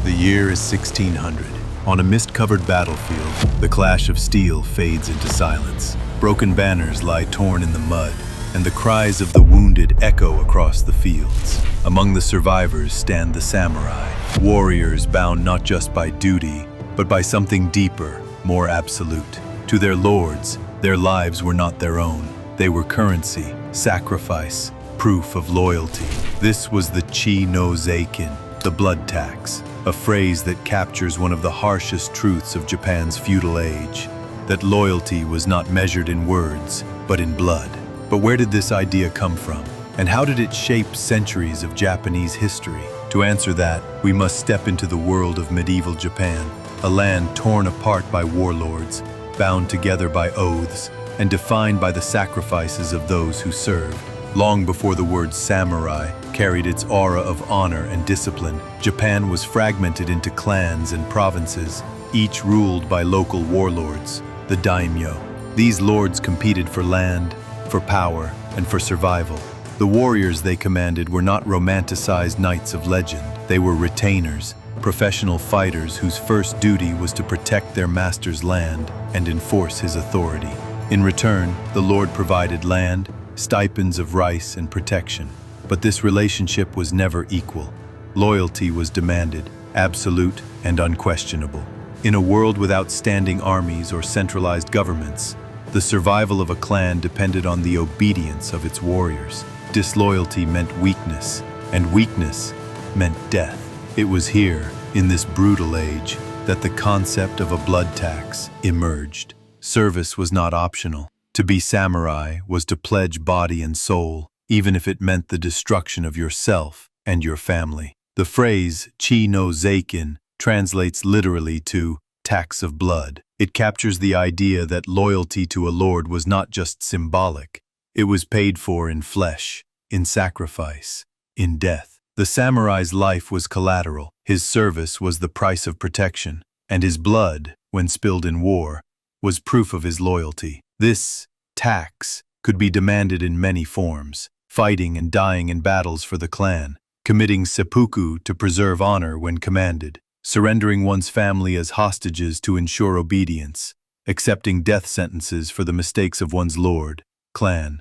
The year is 1600. On a mist-covered battlefield, the clash of steel fades into silence. Broken banners lie torn in the mud, and the cries of the wounded echo across the fields. Among the survivors stand the samurai, warriors bound not just by duty, but by something deeper, more absolute. To their lords, their lives were not their own. They were currency, sacrifice, proof of loyalty. This was the chi no zeikin, the blood tax, a phrase that captures one of the harshest truths of Japan's feudal age, that loyalty was not measured in words, but in blood. But where did this idea come from? And how did it shape centuries of Japanese history? To answer that, we must step into the world of medieval Japan, a land torn apart by warlords, bound together by oaths, and defined by the sacrifices of those who served. Long before the word samurai carried its aura of honor and discipline, Japan was fragmented into clans and provinces, each ruled by local warlords, the daimyo. These lords competed for land, for power, and for survival. The warriors they commanded were not romanticized knights of legend. They were retainers, professional fighters whose first duty was to protect their master's land and enforce his authority. In return, the lord provided land, stipends of rice, and protection. But this relationship was never equal. Loyalty was demanded, absolute and unquestionable. In a world without standing armies or centralized governments, the survival of a clan depended on the obedience of its warriors. Disloyalty meant weakness, and weakness meant death. It was here, in this brutal age, that the concept of a blood tax emerged. Service was not optional. To be samurai was to pledge body and soul, even if it meant the destruction of yourself and your family. The phrase chi no zeikin translates literally to tax of blood. It captures the idea that loyalty to a lord was not just symbolic. It was paid for in flesh, in sacrifice, in death. The samurai's life was collateral. His service was the price of protection, and his blood, when spilled in war, was proof of his loyalty. This tax could be demanded in many forms: fighting and dying in battles for the clan, committing seppuku to preserve honor when commanded, surrendering one's family as hostages to ensure obedience, accepting death sentences for the mistakes of one's lord, clan,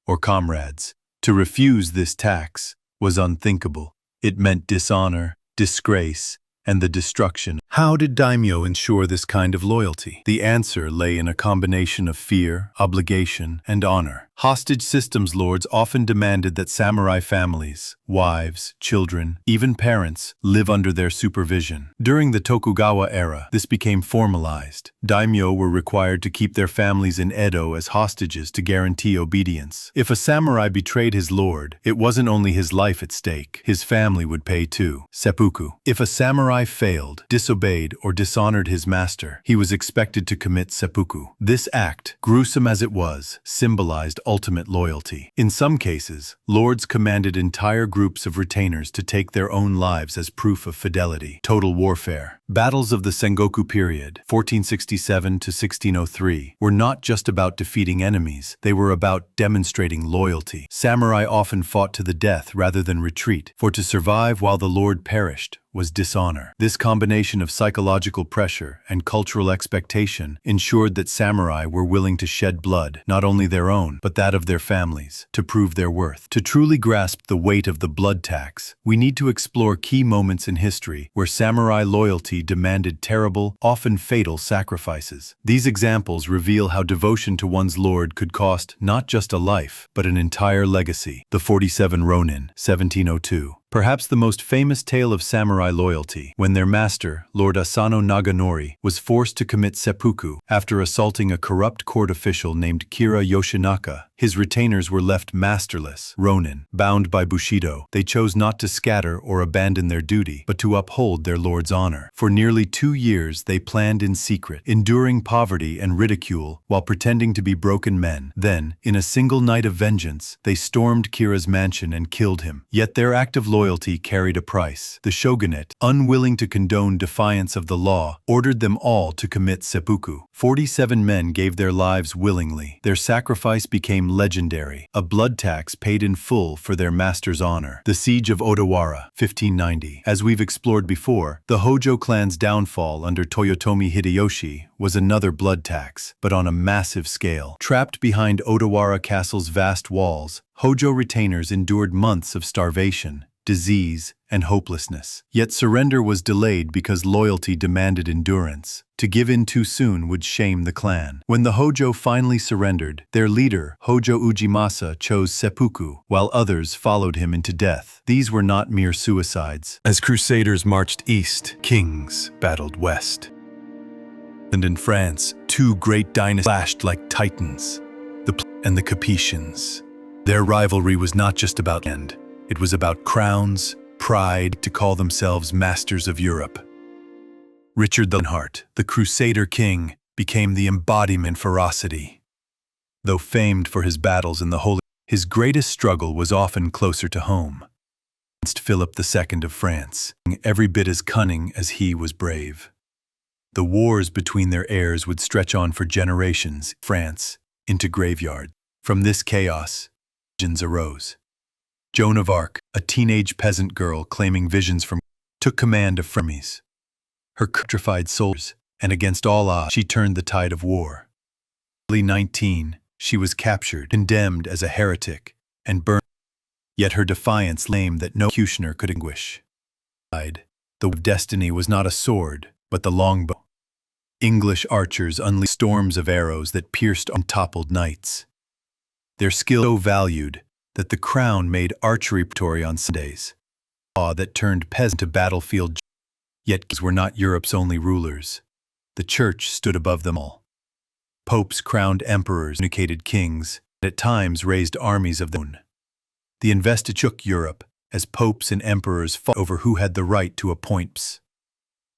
or comrades. To refuse this tax was unthinkable. It meant dishonor, disgrace, and the destruction. How did daimyo ensure this kind of loyalty? The answer lay in a combination of fear, obligation, and honor. Hostage systems lords often demanded that samurai families, wives, children, even parents, live under their supervision. During the Tokugawa era, this became formalized. Daimyo were required to keep their families in Edo as hostages to guarantee obedience. If a samurai betrayed his lord, it wasn't only his life at stake. His family would pay too. Seppuku. If a samurai failed, disobeyed, or dishonored his master, he was expected to commit seppuku. This act, gruesome as it was, symbolized ultimate loyalty. In some cases, lords commanded entire groups of retainers to take their own lives as proof of fidelity. Total warfare. Battles of the Sengoku period, 1467 to 1603, were not just about defeating enemies, they were about demonstrating loyalty. Samurai often fought to the death rather than retreat, for to survive while the lord perished was dishonor. This combination of psychological pressure and cultural expectation ensured that samurai were willing to shed blood, not only their own, but that of their families, to prove their worth. To truly grasp the weight of the blood tax, we need to explore key moments in history where samurai loyalty demanded terrible, often fatal sacrifices. These examples reveal how devotion to one's lord could cost not just a life, but an entire legacy. The 47 Ronin, 1702. Perhaps the most famous tale of samurai loyalty, when their master, Lord Asano Naganori, was forced to commit seppuku after assaulting a corrupt court official named Kira Yoshinaka. His retainers were left masterless, Ronin, bound by Bushido. They chose not to scatter or abandon their duty, but to uphold their lord's honor. For nearly 2 years they planned in secret, enduring poverty and ridicule while pretending to be broken men. Then, in a single night of vengeance, they stormed Kira's mansion and killed him. Yet their act of loyalty carried a price. The shogunate, unwilling to condone defiance of the law, ordered them all to commit seppuku. 47 men gave their lives willingly. Their sacrifice became became legendary, a blood tax paid in full for their master's honor. The Siege of Odawara, 1590. As we've explored before, the Hojo clan's downfall under Toyotomi Hideyoshi was another blood tax, but on a massive scale. Trapped behind Odawara Castle's vast walls, Hojo retainers endured months of starvation, disease, and hopelessness. Yet surrender was delayed because loyalty demanded endurance. To give in too soon would shame the clan. When the Hojo finally surrendered, their leader, Hojo Ujimasa, chose seppuku, while others followed him into death. These were not mere suicides. As crusaders marched east, kings battled west. And in France, two great dynasties clashed like titans, and the Capetians. Their rivalry was not just about land. It was about crowns, pride, to call themselves masters of Europe. Richard the Lionheart, the Crusader king, became the embodiment of ferocity. Though famed for his battles in the Holy, his greatest struggle was often closer to home. Against Philip II of France, every bit as cunning as he was brave. The wars between their heirs would stretch on for generations, France, into graveyard. From this chaos, legends arose. Joan of Arc, a teenage peasant girl claiming visions from God, took command of armies. Her petrified soldiers, and against all odds, she turned the tide of war. Early 19, she was captured, condemned as a heretic, and burned. Yet her defiance claimed that no executioner could extinguish. The way of destiny was not a sword, but the longbow. English archers unleashed storms of arrows that pierced and toppled knights. Their skill so valued that the crown made archery repertory on Sundays, a law that turned peasant to battlefield. Yet kings were not Europe's only rulers. The church stood above them all. Popes crowned emperors, communicated kings, and at times raised armies of their own. The investiture shook Europe as popes and emperors fought over who had the right to appoint popes.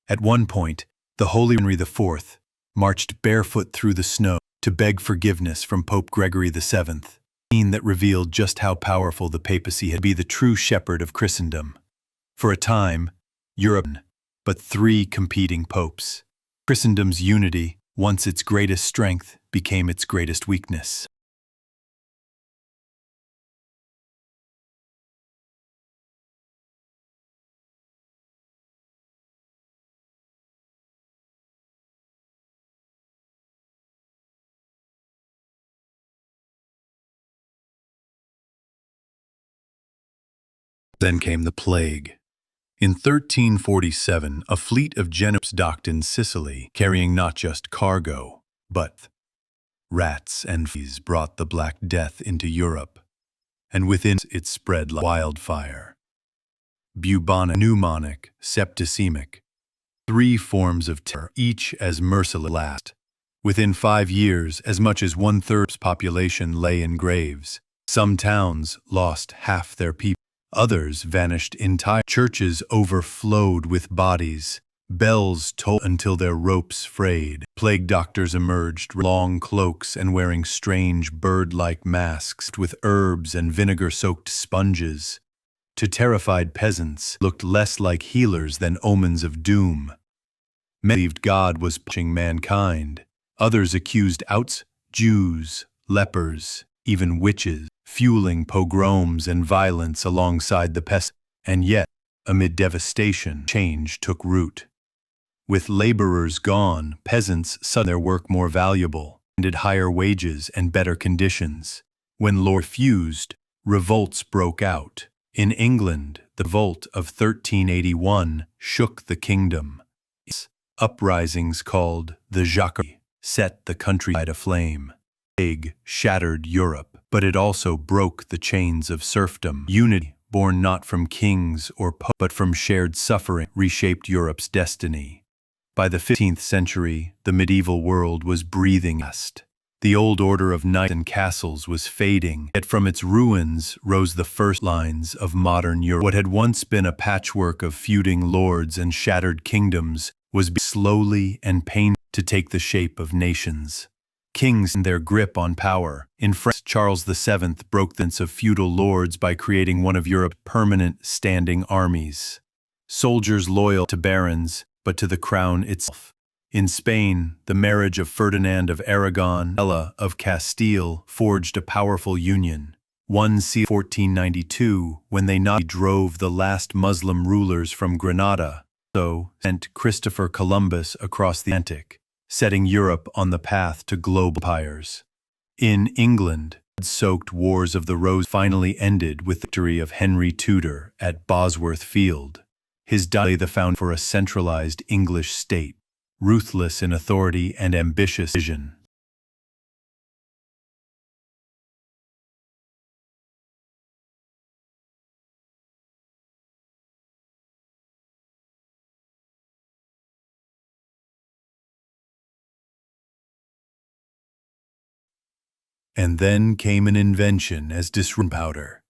At one point, the Holy Henry IV marched barefoot through the snow to beg forgiveness from Pope Gregory VII. Scene that revealed just how powerful the papacy had been, the true shepherd of Christendom. For a time, Europe, but three competing popes. Christendom's unity, once its greatest strength, became its greatest weakness. Then came the plague. In 1347, a fleet of Genoese docked in Sicily, carrying not just cargo, but rats and fleas brought the Black Death into Europe, and within it spread like wildfire. Bubonic, pneumonic, septicemic, three forms of terror, each as merciless last. Within 5 years, as much as 1/3 of the population lay in graves. Some towns lost half their people. Others vanished entirely. Churches overflowed with bodies. Bells tolled until their ropes frayed. Plague doctors emerged, long cloaks and wearing strange bird-like masks with herbs and vinegar-soaked sponges. To terrified peasants, looked less like healers than omens of doom. Many believed God was punishing mankind. Others accused outs, Jews, lepers, even witches, fueling pogroms and violence alongside the pest. And yet, amid devastation, change took root. With laborers gone, peasants saw their work more valuable, demanded higher wages and better conditions. When law refused, revolts broke out. In England, the revolt of 1381 shook the kingdom. Uprisings called the Jacquerie set the countryside aflame. Plague shattered Europe, but it also broke the chains of serfdom. Unity, born not from kings or popes, but from shared suffering, reshaped Europe's destiny. By the 15th century, the medieval world was breathing fast. The old order of knights and castles was fading, yet from its ruins rose the first lines of modern Europe. What had once been a patchwork of feuding lords and shattered kingdoms was slowly and painfully to take the shape of nations. Kings and their grip on power. In France, Charles VII broke the balance of feudal lords by creating one of Europe's permanent standing armies. Soldiers loyal to barons, but to the crown itself. In Spain, the marriage of Ferdinand of Aragon and Ella of Castile forged a powerful union. 1492, when they not drove the last Muslim rulers from Granada, so sent Christopher Columbus across the Atlantic, setting Europe on the path to global empires. In England, blood-soaked Wars of the Rose finally ended with the victory of Henry Tudor at Bosworth Field. His death laid the foundation for a centralized English state, ruthless in authority and ambitious vision. And then came an invention as disruptive powder.